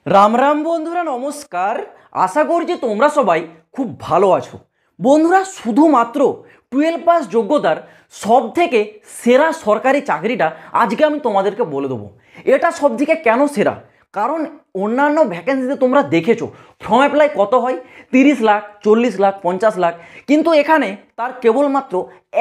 রাম রাম বন্ধুরা, নমস্কার। আশা করছি তোমরা সবাই খুব ভালো আছো। বন্ধুরা, শুধুমাত্র 12 পাস যোগ্যতার সব থেকে সেরা সরকারি চাকরিটা আজকে আমি তোমাদেরকে বলে দেবো। এটা সব থেকে কেন সেরা, কারণ অন্যান্য ভ্যাকেন্সিতে তোমরা দেখেছো ফর্ম অ্যাপ্লাই কত হয়, 30 লাখ, 40 লাখ, 50 লাখ, কিন্তু এখানে তার কেবলমাত্র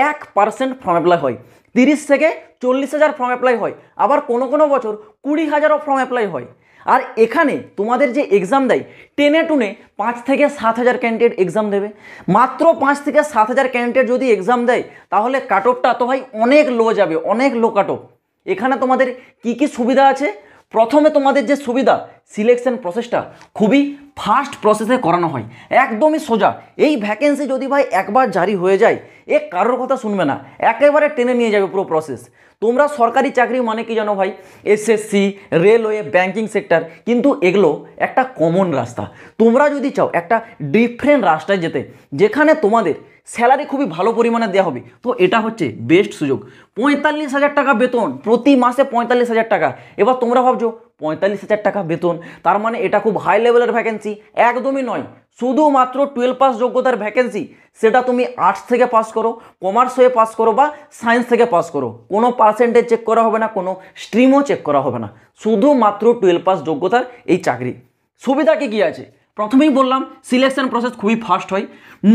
1% ফর্ম অ্যাপ্লাই হয়। 30 থেকে 40,000 ফর্ম অ্যাপ্লাই হয়, আবার কোনো কোনো বছর 20,000ও ফর্ম অ্যাপ্লাই হয়। আর এখানে তোমাদের যে এক্সাম দেয়, টেনে টুনে 5 থেকে 7,000 ক্যান্ডিডেট এক্সাম দেবে। মাত্র 5 থেকে 7,000 ক্যান্ডিডেট যদি এক্সাম দেয়, তাহলে কাট অফটা তো ভাই অনেক লো যাবে, অনেক লো কাট অফ। এখানে তোমাদের কি কি সুবিধা আছে? প্রথমে তোমাদের যে সুবিধা, সিলেকশন প্রসেসটা খুবই ফাস্ট প্রসেসে করানো হয়, একদমই সোজা। এই ভ্যাকেন্সি যদি ভাই একবার জারি হয়ে যায়, এ কারোর কথা শুনবে না, একেবারে টেনে নিয়ে যাবে পুরো প্রসেস। তোমরা সরকারি চাকরি মানে কি জানো ভাই? এসএসসি, রেলওয়ে, ব্যাংকিং সেক্টর, কিন্তু এগুলো একটা কমন রাস্তা। তোমরা যদি চাও একটা ডিফারেন্ট রাস্তায় যেতে, যেখানে তোমাদের স্যালারি খুবই ভালো পরিমাণে দেওয়া হবে, তো এটা হচ্ছে বেস্ট সুযোগ। 45,000 টাকা বেতন, প্রতি মাসে 45,000 টাকা। এবার তোমরা ভাবছো 45,000 টাকা বেতন, তার মানে এটা খুব হাই লেভেলের ভ্যাকেন্সি। একদমই নয়, শুধুমাত্র 12 পাস যোগ্যতার ভ্যাকেন্সি। সেটা তুমি আর্টস থেকে পাস করো, কমার্স হয়ে পাস করো, বা সায়েন্স থেকে পাস করো, কোনো পার্সেন্টেজ চেক করা হবে না, কোনো স্ট্রিমও চেক করা হবে না। শুধুমাত্র 12 পাস যোগ্যতার এই চাকরি। সুবিধা কি কি আছে? প্রথমেই বললাম, সিলেকশন প্রসেস খুবই ফাস্ট হয়।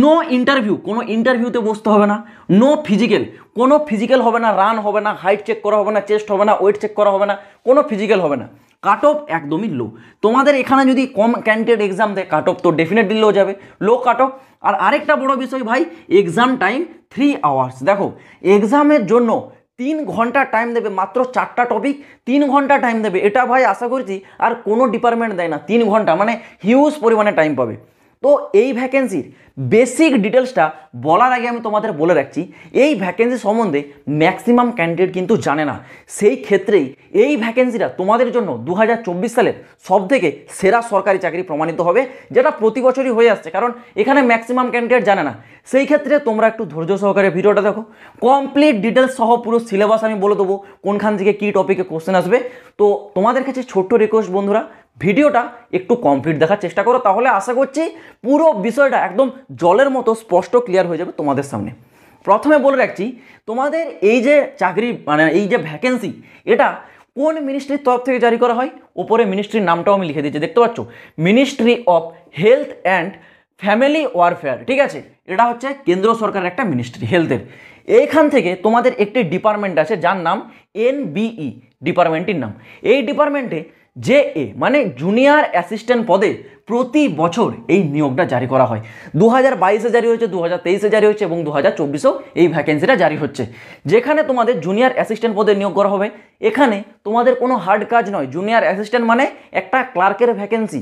নো ইন্টারভিউ, কোনো ইন্টারভিউতে বসতে হবে না। নো ফিজিক্যাল, কোনো ফিজিক্যাল হবে না, রান হবে না, হাইট চেক করা হবে না, চেস্ট হবে না, ওয়েট চেক করা হবে না, কোনো ফিজিক্যাল হবে না। কাট অফ একদমই লো। তোমাদের এখানে যদি কম ক্যান্ডিডেট এক্সাম দেয়, কাট অফ তো ডেফিনেটলি লো যাবে, লো কাট অফ। আর আরেকটা বড় বিষয় ভাই, এক্সাম টাইম 3 আওয়ার্স। দেখো, এক্সামের জন্য 3 ঘন্টা টাইম দেবে, মাত্র 4টা টপিক, 3 ঘন্টা টাইম দেবে। এটা ভাই আশা করছি আর কোনো ডিপার্টমেন্ট দেয় না। 3 ঘন্টা মানে হিউজ পরিমাণে টাইম পাবে। তো এই ভ্যাকেন্সির বেসিক ডিটেলসটা বলার আগে আমি তোমাদের বলে রাখছি, এই ভ্যাকেন্সি সম্বন্ধে ম্যাক্সিমাম ক্যান্ডিডেট কিন্তু জানে না। সেই ক্ষেত্রেই এই ভ্যাকেন্সিটা তোমাদের জন্য 2024 সালের সবথেকে সেরা সরকারি চাকরি প্রমাণিত হবে, যেটা প্রতি বছরই হয়ে আসছে, কারণ এখানে ম্যাক্সিমাম ক্যান্ডিডেট জানে না। সেই ক্ষেত্রে তোমরা একটু ধৈর্য সহকারে ভিডিওটা দেখো, কমপ্লিট ডিটেলস সহ পুরো সিলেবাস আমি বলে দেবো, কোনখান থেকে কী টপিকে কোশ্চেন আসবে। তো তোমাদের কাছে ছোট্ট রিকোয়েস্ট বন্ধুরা, ভিডিওটা একটু কমপ্লিট দেখার চেষ্টা করো, তাহলে আশা করছি পুরো বিষয়টা একদম জলের মতো স্পষ্ট ক্লিয়ার হয়ে যাবে তোমাদের সামনে। প্রথমে বলে রাখছি, তোমাদের এই যে চাকরি মানে এই যে ভ্যাকেন্সি, এটা কোন মিনিস্ট্রির তরফ থেকে জারি করা হয়? ওপরে মিনিস্ট্রির নামটাও আমি লিখে দিয়েছি, দেখতে পাচ্ছ, ministry of health and family warfare. ঠিক আছে, এটা হচ্ছে কেন্দ্র সরকারের একটা মিনিস্ট্রি হেলথের। এইখান থেকে তোমাদের একটি ডিপার্টমেন্ট আছে যার নাম এনবিই, ডিপার্টমেন্টটির নাম। এই ডিপার্টমেন্টে জেএ মানে জুনিয়র অ্যাসিস্ট্যান্ট পদে প্রতি বছর এই নিয়োগটা জারি করা হয়। 2022-এ জারি হয়েছে, 2023-এ জারি হয়েছে, এবং 2024-এও এই ভ্যাকেন্সিটা জারি হচ্ছে, যেখানে তোমাদের জুনিয়র অ্যাসিস্ট্যান্ট পদে নিয়োগ করা হবে। এখানে তোমাদের কোনো হার্ড কাজ নয়। জুনিয়র অ্যাসিস্ট্যান্ট মানে একটা ক্লার্কের ভ্যাকেন্সি।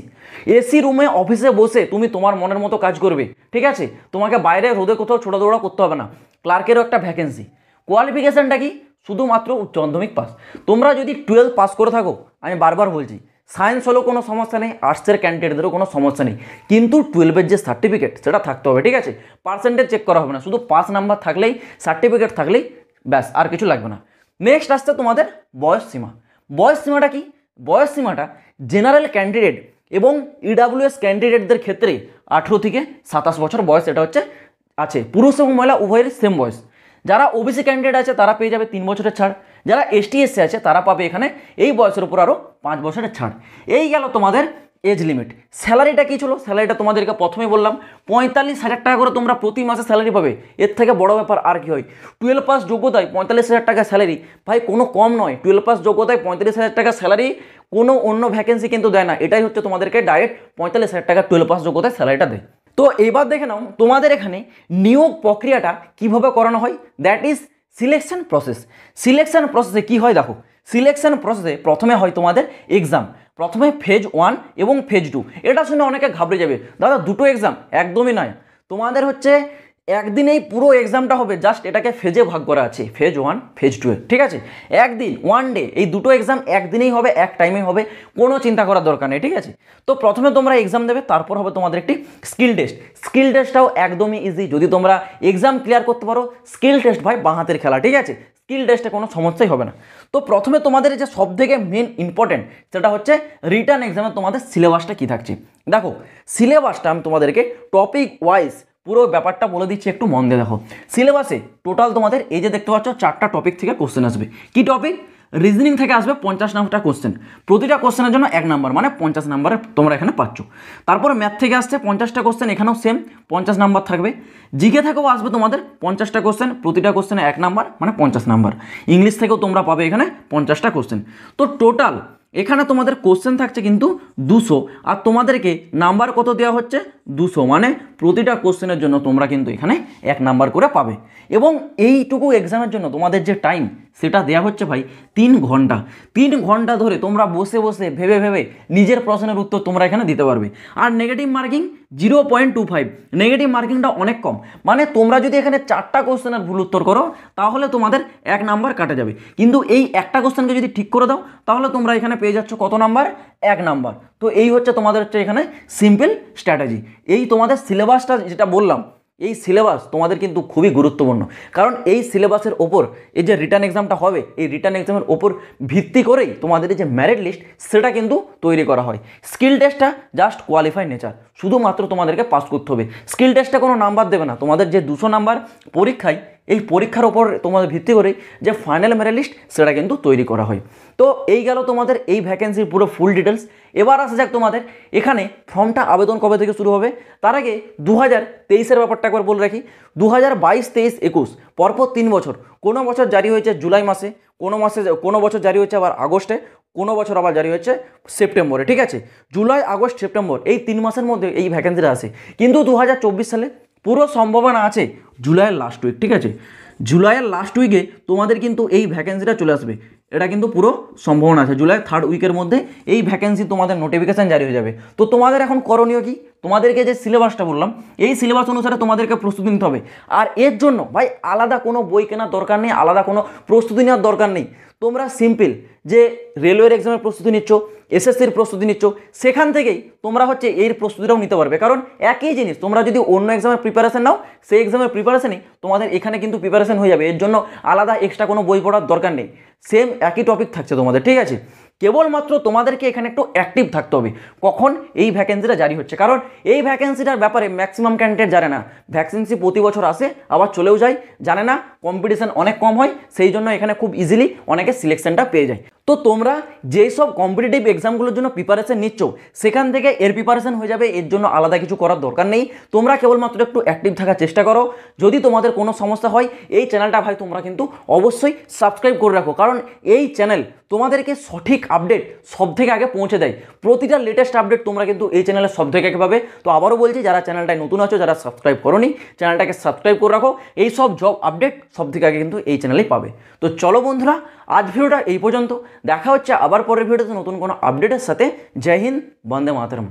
এসি রুমে অফিসে বসে তুমি তোমার মনের মতো কাজ করবে, ঠিক আছে? তোমাকে বাইরে রোদে কোথাও ছোটাদৌড়া করতে হবে না। ক্লার্কেরও একটা ভ্যাকেন্সি। কোয়ালিফিকেশানটা কি? শুধুমাত্র উচ্চ মাধ্যমিক পাস। তোমরা যদি 12 পাস করে থাকো, আমি বারবার বলছি, সায়েন্স হলেও কোনো সমস্যা নেই, আর্টসের ক্যান্ডিডেটদেরও কোনো সমস্যা নেই, কিন্তু 12-এর যে সার্টিফিকেট সেটা থাকতে হবে, ঠিক আছে? পার্সেন্টেজ চেক করা হবে না, শুধু পাস নাম্বার থাকলেই, সার্টিফিকেট থাকলেই ব্যাস, আর কিছু লাগবে না। নেক্সট আসছে তোমাদের বয়স সীমা। বয়স সীমাটা কি? বয়স সীমাটা জেনারেল ক্যান্ডিডেট এবং ইডাব্লিউএস ক্যান্ডিডেটদের ক্ষেত্রে 18 থেকে 27 বছর বয়স, এটা হচ্ছে আছে। পুরুষ এবং মহিলা উভয়ের সেম বয়স। যারা ওবিসি ক্যান্ডিডেট আছে তারা পেয়ে যাবে 3 বছরের ছাড়। যারা এসটি এসসি আছে তারা পাবে এখানে এই বয়সের উপর আরও 5 বছরের ছাড়। এই গেল তোমাদের এজ লিমিট। স্যালারিটা কী ছিল? স্যালারিটা তোমাদেরকে প্রথমেই বললাম, 45,000 টাকা করে তোমরা প্রতি মাসে স্যালারি পাবে। এর থেকে বড় ব্যাপার আর কি হয়? 12 পাস যোগ্যতায় 45,000 টাকা স্যালারি, ভাই কোনো কম নয়। 12 পাস যোগ্যতায় 45,000 টাকা স্যালারি কোনো অন্য ভ্যাকেন্সি কিন্তু দেয় না। এটাই হচ্ছে তোমাদেরকে ডাইরেক্ট 45,000 টাকা 12 পাস যোগ্যতায় স্যালারিটা দেয়। তো এইবার দেখে নাও তোমাদের এখানে নিয়োগ প্রক্রিয়াটা কিভাবে করানো হয়, that is selection process. Selection প্রসেসে কি হয় দেখো, সিলেকশন প্রসেসে প্রথমে হয় তোমাদের এক্সাম। প্রথমে ফেজ 1 এবং ফেজ 2। এটা শুনে অনেকে ঘাবড়ে যাবে, দাদা দুটো এক্সাম? একদমই নয়। তোমাদের হচ্ছে একদিনেই পুরো এক্সামটা হবে, জাস্ট এটাকে ফেজে ভাগ করা আছে, ফেজ 1, ফেজ 2, ঠিক আছে? একদিন, 1 ডে, এই দুটো এক্সাম একদিনেই হবে, এক টাইমে হবে, কোনো চিন্তা করার দরকার নেই, ঠিক আছে? তো প্রথমে তোমরা এক্সাম দেবে, তারপর হবে তোমাদের একটি স্কিল টেস্ট। স্কিল টেস্টটাও একদমই ইজি, যদি তোমরা এক্সাম ক্লিয়ার করতে পারো। স্কিল টেস্ট ভাই বাঁ হাতের খেলা, ঠিক আছে? স্কিল টেস্টে কোনো সমস্যাই হবে না। তো তো প্রথমে তোমাদের যে সব থেকে মেন ইম্পর্টেন্ট সেটা হচ্ছে রিটার্ন এক্সামে তোমাদের সিলেবাসটা কী থাকছে। দেখো সিলেবাসটা আমি তোমাদেরকে টপিক ওয়াইজ পুরো ব্যাপারটা বলে দিচ্ছি, একটু মন দিয়ে দেখো। সিলেবাসে টোটাল তোমাদের এই যে দেখতে পাচ্ছ 4টা টপিক থেকে কোশ্চেন আসবে। কি টপিক? রিজনিং থেকে আসবে 50 নাম্বারটা কোশ্চেন, প্রতিটা কোশ্চেনের জন্য 1 নাম্বার, মানে 50 নাম্বারে তোমরা এখানে পাচ্ছ। তারপরে ম্যাথ থেকে আসছে 50টা কোশ্চেন, এখানেও সেম 50 নাম্বার থাকবে। জিকে থেকেও আসবে তোমাদের 50টা কোশ্চেন, প্রতিটা কোশ্চেনে 1 নাম্বার, মানে 50 নাম্বার। ইংলিশ থেকেও তোমরা পাবে এখানে 50টা কোশ্চেন। তো টোটাল এখানে তোমাদের কোশ্চেন থাকছে কিন্তু 200, আর তোমাদেরকে নাম্বার কত দেওয়া হচ্ছে? 200, মানে প্রতিটা কোশ্চেনের জন্য তোমরা কিন্তু এখানে 1 নাম্বার করে পাবে। এবং এইটুকু এক্সামের জন্য তোমাদের যে টাইম সেটা দেওয়া হচ্ছে ভাই 3 ঘন্টা। 3 ঘন্টা ধরে তোমরা বসে বসে ভেবে ভেবে নিজের প্রশ্নের উত্তর তোমরা এখানে দিতে পারবে। আর নেগেটিভ মার্কিং 0.25, নেগেটিভ মার্কিংটা অনেক কম, মানে তোমরা যদি এখানে 4টা কোশ্চেনের ভুল উত্তর করো তাহলে তোমাদের 1 নাম্বার কাটা যাবে। কিন্তু এই একটা কোশ্চেনকে যদি ঠিক করে দাও তাহলে তোমরা এখানে পেয়ে যাচ্ছ কত নাম্বার? 1 নাম্বার। তো এই হচ্ছে তোমাদের হচ্ছে এখানে সিম্পল স্ট্র্যাটেজি। এই তোমাদের সিলেবাসটা যেটা বললাম, এই সিলেবাস তোমাদের কিন্তু খুবই গুরুত্বপূর্ণ, কারণ এই সিলেবাসের ওপর এই যে রিটার্ন এক্সামটা হবে, এই রিটার্ন এক্সামের ওপর ভিত্তি করেই তোমাদের এই যে মেরিট লিস্ট সেটা কিন্তু তৈরি করা হয়। স্কিল টেস্টটা জাস্ট কোয়ালিফাই নেচার, শুধুমাত্র তোমাদেরকে পাস করতে হবে। স্কিল টেস্টে কোনো নাম্বার দেবে না, তোমাদের যে 200 নাম্বার পরীক্ষায়, এই পরীক্ষার ওপর তোমাদের ভিত্তি করে যে ফাইনাল মেরিট লিস্ট সেটা কিন্তু তৈরি করা হয়। তো এই গেল তোমাদের এই ভ্যাকেন্সির পুরো ফুল ডিটেলস। এবার আসা যাক তোমাদের এখানে ফর্মটা আবেদন কবে থেকে শুরু হবে। তার আগে 2023-এর ব্যাপারটা একবার বলে রাখি। 2022, 23, 21 পরপর 3 বছর, কোনো বছর জারি হয়েছে জুলাই মাসে, কোনো বছর জারি হয়েছে আবার আগস্টে, কোনো বছর আবার জারি হয়েছে সেপ্টেম্বরে। ঠিক আছে, জুলাই, আগস্ট, সেপ্টেম্বর এই 3 মাসের মধ্যে এই ভ্যাকেন্সিটা আসে। কিন্তু 2024 সালে পুরো সম্ভাবনা আছে জুলাইয়ের লাস্ট উইক। ঠিক আছে, জুলাইয়ের লাস্ট উইকে তোমাদের কিন্তু এই ভ্যাকেন্সিটা চলে আসবে, এটা কিন্তু পুরো সম্ভাবনা আছে। জুলাই 3rd উইকের মধ্যে এই ভ্যাকেন্সি তোমাদের নোটিফিকেশান জারি হয়ে যাবে। তো তোমাদের এখন করণীয় কি? তোমাদেরকে যে সিলেবাসটা বললাম এই সিলেবাস অনুসারে তোমাদেরকে প্রস্তুতি নিতে হবে। আর এর জন্য ভাই আলাদা কোনো বই কেনার দরকার নেই, আলাদা কোনো প্রস্তুতি নেওয়ার দরকার নেই। তোমরা সিম্পল যে রেলওয়ের এক্সামের প্রস্তুতি নিচ্ছ, এসএসসির প্রস্তুতি নিচ্ছ, সেখান থেকেই তোমরা হচ্ছে এর প্রস্তুতিটাও নিতে পারবে। কারণ একই জিনিস, তোমরা যদি অন্য এক্সামের প্রিপারেশন নাও, সেই এক্সামের প্রিপারেশনই তোমাদের এখানে কিন্তু প্রিপারেশন হয়ে যাবে। এর জন্য আলাদা এক্সট্রা কোনো বই পড়ার দরকার নেই, সেম একই টপিক থাকছে তোমাদের। ঠিক আছে, কেবলমাত্র তোমাদেরকে এখানে একটু অ্যাক্টিভ থাকতে হবে কখন এই ভ্যাকেন্সিটা জারি হচ্ছে। কারণ এই ভ্যাকেন্সিটার ব্যাপারে ম্যাক্সিমাম ক্যান্ডিডেট জানে না। ভ্যাকেন্সি প্রতি বছর আসে আবার চলেও যায়, জানে না, কম্পিটিশন অনেক কম হয়, সেই জন্য এখানে খুব ইজিলি অনেকে সিলেকশনটা পেয়ে যায়। তো তোমরা যেই সব কম্পিটিটিভ এক্সামগুলোর জন্য প্রিপারেশন নিচ্ছ সেখান থেকে এর প্রিপারেশন হয়ে যাবে, এর জন্য আলাদা কিছু করার দরকার নেই। তোমরা কেবলমাত্র একটু অ্যাক্টিভ থাকার চেষ্টা করো। যদি তোমাদের কোনো সমস্যা হয় এই চ্যানেলটা ভাই তোমরা কিন্তু অবশ্যই সাবস্ক্রাইব করে রাখো, কারণ এই চ্যানেল তোমাদেরকে সঠিক আপডেট সব থেকে আগে পৌঁছে দেয়। প্রতিটা লেটেস্ট আপডেট তোমরা কিন্তু এই চ্যানেলে সব থেকে আগে পাবে। তো আবারও বলছি, যারা চ্যানেলটায় নতুন আছো, যারা সাবস্ক্রাইব করোনি, চ্যানেলটাকে সাবস্ক্রাইব করে রাখো। এই সব জব আপডেট সব থেকে আগে কিন্তু এই চ্যানেলেই পাবে। তো চলো বন্ধুরা, আজ ভিডিওটা এই পর্যন্ত। দেখা হচ্ছে আবার পরের ভিডিওতে নতুন কোনো আপডেটের সাথে। জয় হিন্দ, বন্দে মাতরম।